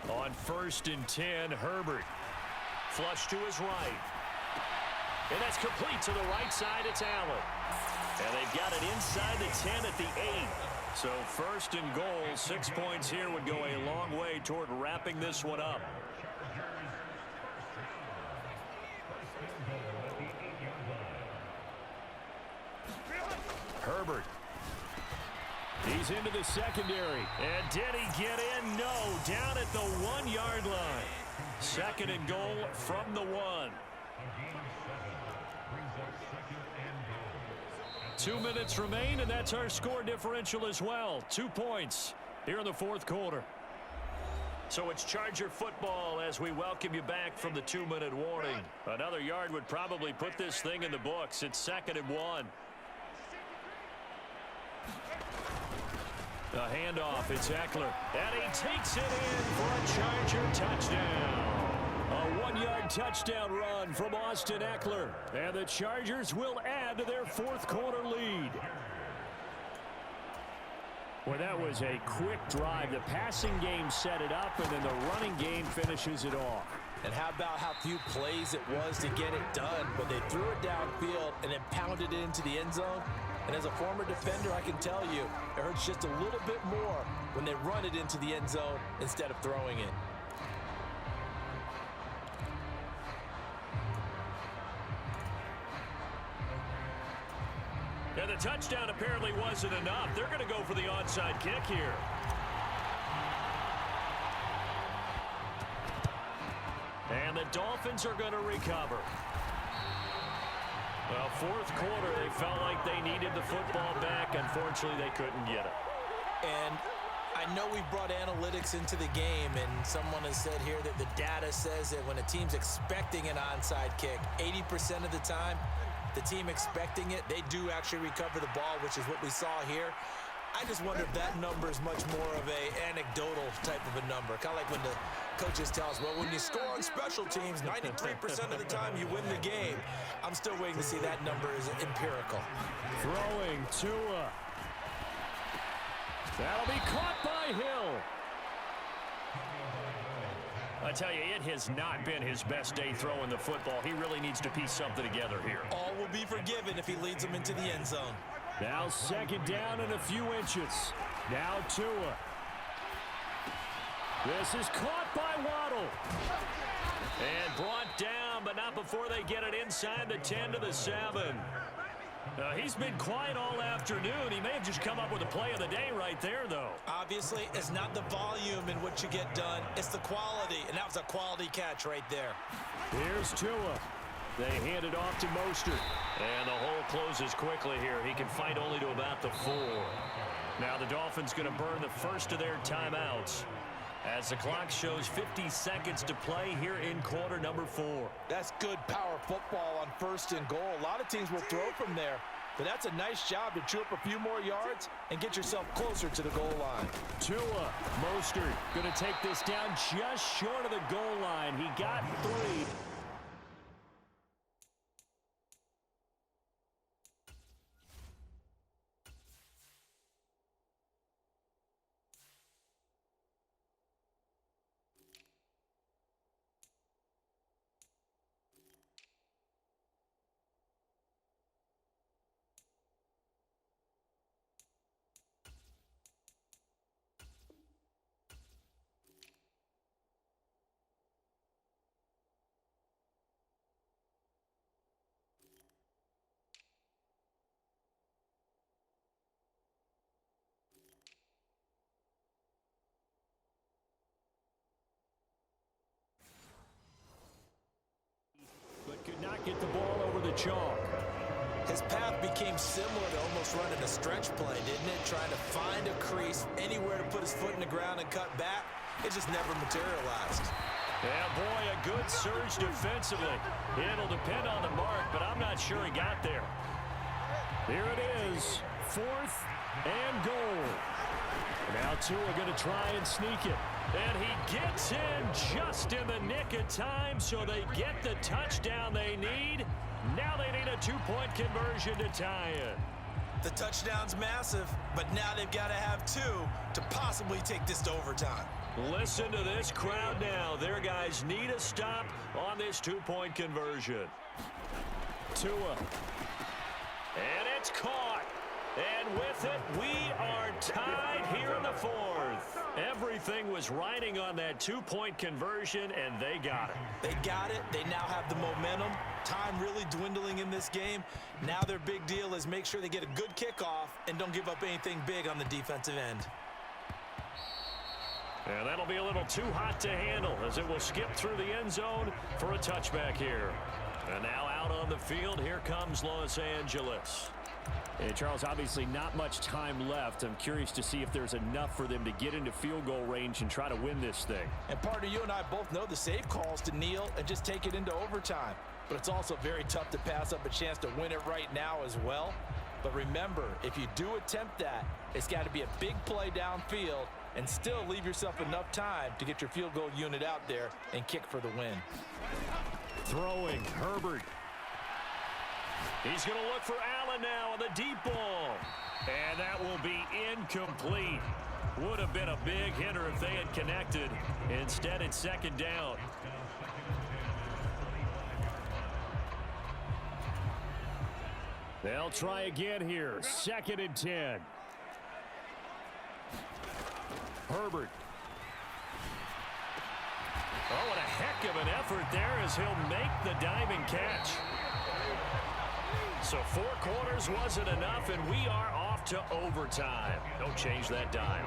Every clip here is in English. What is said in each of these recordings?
On 1st and 10, Herbert. Flush to his right. And that's complete to the right side. It's Allen. And they've got it inside the 10 at the 8. So 1st and goal, 6 points here would go a long way toward wrapping this one up. Herbert. He's into the secondary. And did he get in? No. Down at the 1-yard line. 2nd and goal from the 1. 2 minutes remain, and that's our score differential as well. 2 points here in the 4th quarter. So it's Charger football as we welcome you back from the 2-minute warning. Another yard would probably put this thing in the books. It's 2nd and 1. The handoff, it's Eckler. And he takes it in for a Charger touchdown. A 1-yard touchdown run from Austin Eckler. And the Chargers will add to their 4th quarter lead. Well, that was a quick drive. The passing game set it up, and then the running game finishes it off. And how about how few plays it was to get it done, but they threw it downfield and then pounded it into the end zone. And as a former defender, I can tell you, it hurts just a little bit more when they run it into the end zone instead of throwing it. And the touchdown apparently wasn't enough. They're going to go for the onside kick here. And the Dolphins are going to recover. Well, 4th quarter, they felt like they needed the football back. Unfortunately, they couldn't get it. And I know we brought analytics into the game, and someone has said here that the data says that when a team's expecting an onside kick, 80% of the time, the team expecting it, they do actually recover the ball, which is what we saw here. I just wonder if that number is much more of a anecdotal type of a number. Kind of like when the coaches tell us, well, when you score on special teams, 93% of the time you win the game. I'm still waiting to see that number is empirical. Throwing Tua. That'll be caught by Hill. I tell you, it has not been his best day throwing the football. He really needs to piece something together here. All will be forgiven if he leads them into the end zone. Now 2nd down and a few inches. Now Tua. This is caught by Waddle. And brought down, but not before they get it inside the 10 to the 7. He's been quiet all afternoon. He may have just come up with a play of the day right there, though. Obviously, it's not the volume in what you get done. It's the quality, and that was a quality catch right there. Here's Tua. They hand it off to Mostert. And the hole closes quickly here. He can fight only to about the 4. Now the Dolphins going to burn the first of their timeouts as the clock shows 50 seconds to play here in quarter number 4. That's good power football on 1st and goal. A lot of teams will throw from there, but that's a nice job to chew up a few more yards and get yourself closer to the goal line. Tua, Mostert going to take this down just short of the goal line. He got 3. Could not get the ball over the chalk. His path became similar to almost running a stretch play, didn't it? Trying to find a crease, anywhere to put his foot in the ground and cut back. It just never materialized. Yeah, boy, a good surge defensively. It'll depend on the mark, but I'm not sure he got there. Here it is, 4th and goal. Now Tua going to try and sneak it. And he gets in just in the nick of time, so they get the touchdown they need. Now they need a 2-point conversion to tie it. The touchdown's massive, but now they've got to have 2 to possibly take this to overtime. Listen to this crowd now. Their guys need a stop on this two-point conversion. Tua. And it's caught. And with it, we are tied here in the fourth. Everything was riding on that two-point conversion, and they got it. They got it. They now have the momentum. Time really dwindling in this game. Now their big deal is make sure they get a good kickoff and don't give up anything big on the defensive end. And that'll be a little too hot to handle as it will skip through the end zone for a touchback here. And now out on the field, here comes Los Angeles. And Charles, obviously not much time left. I'm curious to see if there's enough for them to get into field goal range and try to win this thing. And partner, you and I both know the safe calls to kneel and just take it into overtime. But it's also very tough to pass up a chance to win it right now as well. But remember, if you do attempt that, it's got to be a big play downfield and still leave yourself enough time to get your field goal unit out there and kick for the win. Throwing, Herbert. He's going to look for Allen now on the deep ball. And that will be incomplete. Would have been a big hitter if they had connected. Instead, it's second down. They'll try again here. 2nd and 10. Herbert. Oh, what a heck of an effort there as he'll make the diving catch. So 4 quarters wasn't enough, and we are off to overtime. Don't change that dial.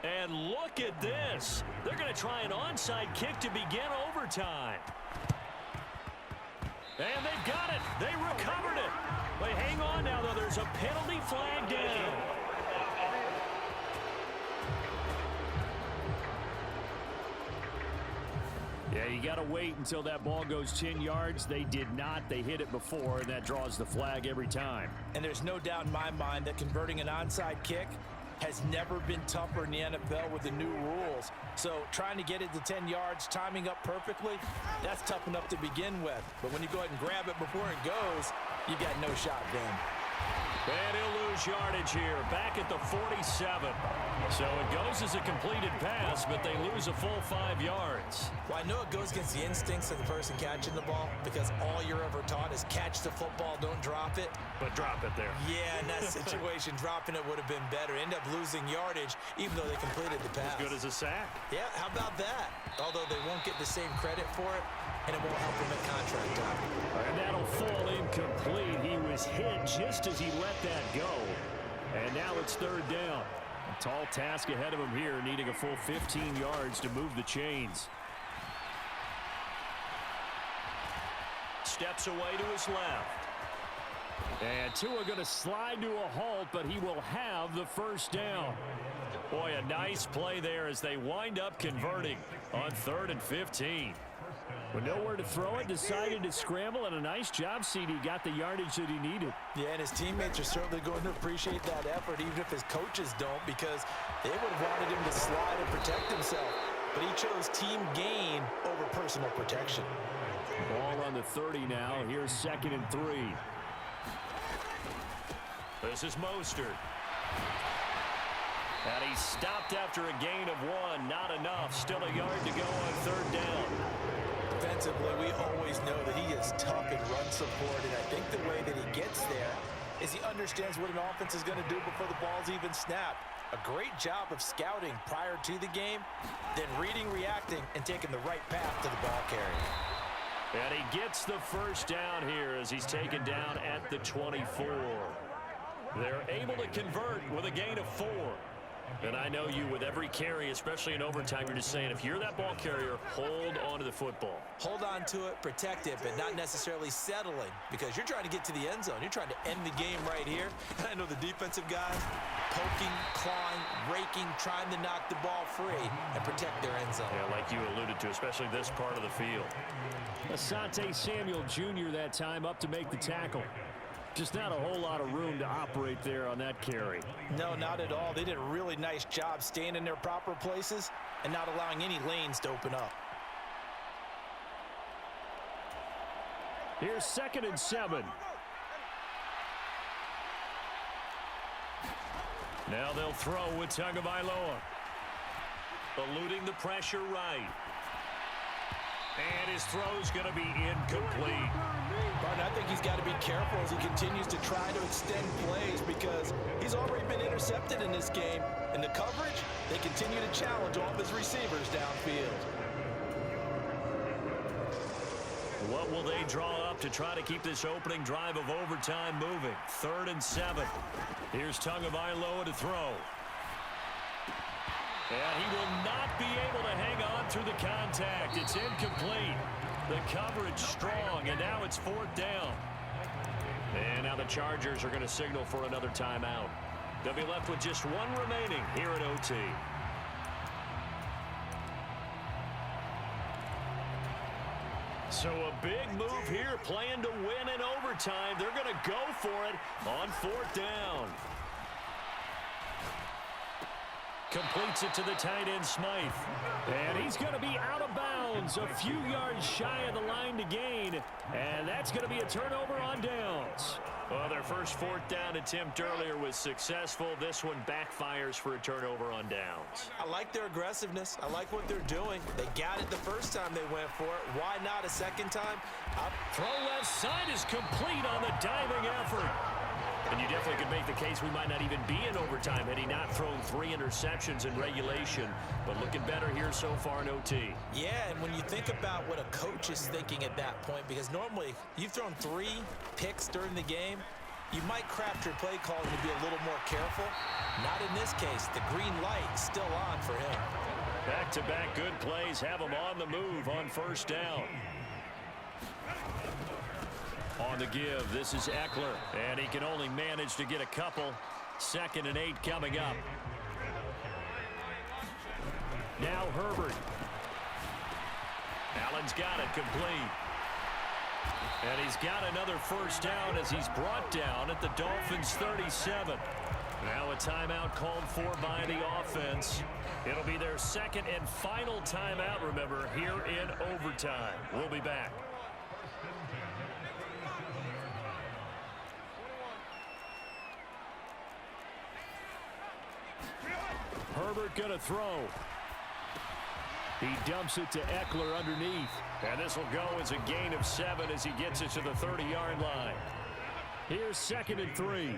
And look at this. They're going to try an onside kick to begin overtime. And they've got it. They recovered it. They hang on now, though. There's a penalty flag down. Yeah, you got to wait until that ball goes 10 yards. They did not. They hit it before, and that draws the flag every time. And there's no doubt in my mind that converting an onside kick has never been tougher in the NFL with the new rules. So trying to get it to 10 yards, timing up perfectly, that's tough enough to begin with. But when you go ahead and grab it before it goes, you got no shot then. And he'll lose yardage here, back at the 47. So it goes as a completed pass, but they lose a full 5 yards. Well, I know it goes against the instincts of the person catching the ball because all you're ever taught is catch the football, don't drop it. But drop it there. Yeah, in that situation, dropping it would have been better. End up losing yardage, even though they completed the pass. As good as a sack. Yeah, how about that? Although they won't get the same credit for it, and it won't help him at contract time. And that'll fall incomplete. He was hit just as he let that go. And now it's 3rd down. A tall task ahead of him here, needing a full 15 yards to move the chains. Steps away to his left. And Tua going to slide to a halt, but he will have the first down. Boy, a nice play there as they wind up converting on 3rd and 15. With nowhere to throw it, decided to scramble, and a nice job, CD. Got the yardage that he needed. Yeah, and his teammates are certainly going to appreciate that effort, even if his coaches don't, because they would have wanted him to slide and protect himself. But he chose team gain over personal protection. Ball on the 30 now. Here's 2nd and 3. This is Mostert. And he stopped after a gain of 1. Not enough. Still a yard to go on 3rd down. Defensively, we always know that he is tough in run support, and I think the way that he gets there is he understands what an offense is going to do before the ball's even snapped. A great job of scouting prior to the game, then reading, reacting, and taking the right path to the ball carrier. And he gets the first down here as he's taken down at the 24. They're able to convert with a gain of 4. And I know you, with every carry, especially in overtime, you're just saying, if you're that ball carrier, hold on to the football. Hold on to it, protect it, but not necessarily settling, because you're trying to get to the end zone. You're trying to end the game right here. And I know the defensive guys poking, clawing, raking, trying to knock the ball free and protect their end zone. Yeah, like you alluded to, especially this part of the field. Asante Samuel Jr. that time up to make the tackle. Just not a whole lot of room to operate there on that carry. No, not at all. They did a really nice job staying in their proper places and not allowing any lanes to open up. Here's 2nd and 7. Now they'll throw with Tagovailoa. Eluding the pressure right. And his throw's going to be incomplete. Martin, I think he's got to be careful as he continues to try to extend plays because he's already been intercepted in this game. In the coverage, they continue to challenge all of his receivers downfield. What will they draw up to try to keep this opening drive of overtime moving? 3rd and 7. Here's Tagovailoa to throw. And he will not be able to hang on through the contact. It's incomplete. The coverage strong, and now it's 4th down. And now the Chargers are going to signal for another timeout. They'll be left with just one remaining here at OT. So a big move here, playing to win in overtime. They're going to go for it on 4th down. Completes it to the tight end, Smythe. And he's going to be out of bounds, a few yards shy of the line to gain. And that's going to be a turnover on downs. Well, their first 4th down attempt earlier was successful. This one backfires for a turnover on downs. I like their aggressiveness. I like what they're doing. They got it the first time they went for it. Why not a second time? Throw left side is complete on the diving effort. And you definitely could make the case we might not even be in overtime had he not thrown 3 interceptions in regulation. But looking better here so far in OT. Yeah, and when you think about what a coach is thinking at that point, because normally you've thrown 3 picks during the game, you might craft your play calling to be a little more careful. Not in this case. The green light is still on for him. Back-to-back good plays have him on the move on 1st down. On the give, this is Eckler, and he can only manage to get a couple. 2nd and 8 coming up. Now Herbert. Allen's got it complete. And he's got another 1st down as he's brought down at the Dolphins' 37. Now a timeout called for by the offense. It'll be their 2nd and final timeout, remember, here in overtime. We'll be back. Herbert going to throw. He dumps it to Eckler underneath. And this will go as a gain of 7 as he gets it to the 30-yard line. Here's 2nd and 3.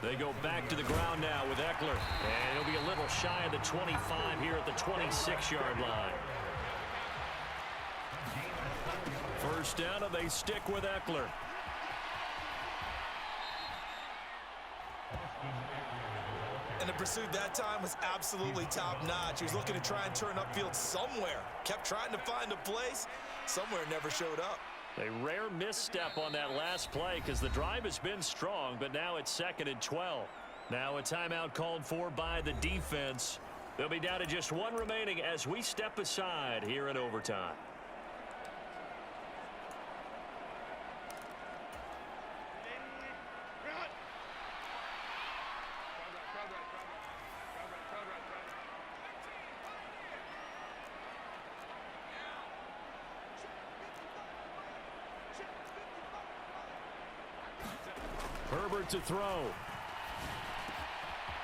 They go back to the ground now with Eckler. And he'll be a little shy of the 25 here at the 26-yard line. 1st down, and they stick with Eckler. And the pursuit that time was absolutely top-notch. He was looking to try and turn upfield somewhere. Kept trying to find a place. Somewhere never showed up. A rare misstep on that last play because the drive has been strong, but now it's 2nd and 12. Now a timeout called for by the defense. They'll be down to just 1 remaining as we step aside here in overtime. Herbert to throw.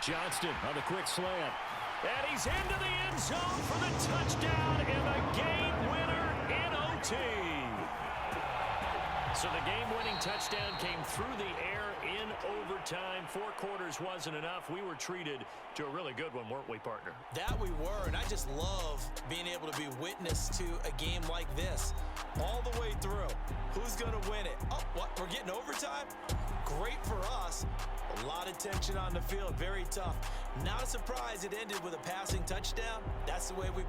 Johnston on the quick slant. And he's into the end zone for the touchdown and the game winner in OT. So the game-winning touchdown came through the air in overtime. 4 quarters wasn't enough. We were treated to a really good one, weren't we, partner? That we were, and I just love being able to be witness to a game like this all the way through. Who's going to win it? Oh, what? We're getting overtime? Great for us. A lot of tension on the field. Very tough. Not a surprise it ended with a passing touchdown. That's the way we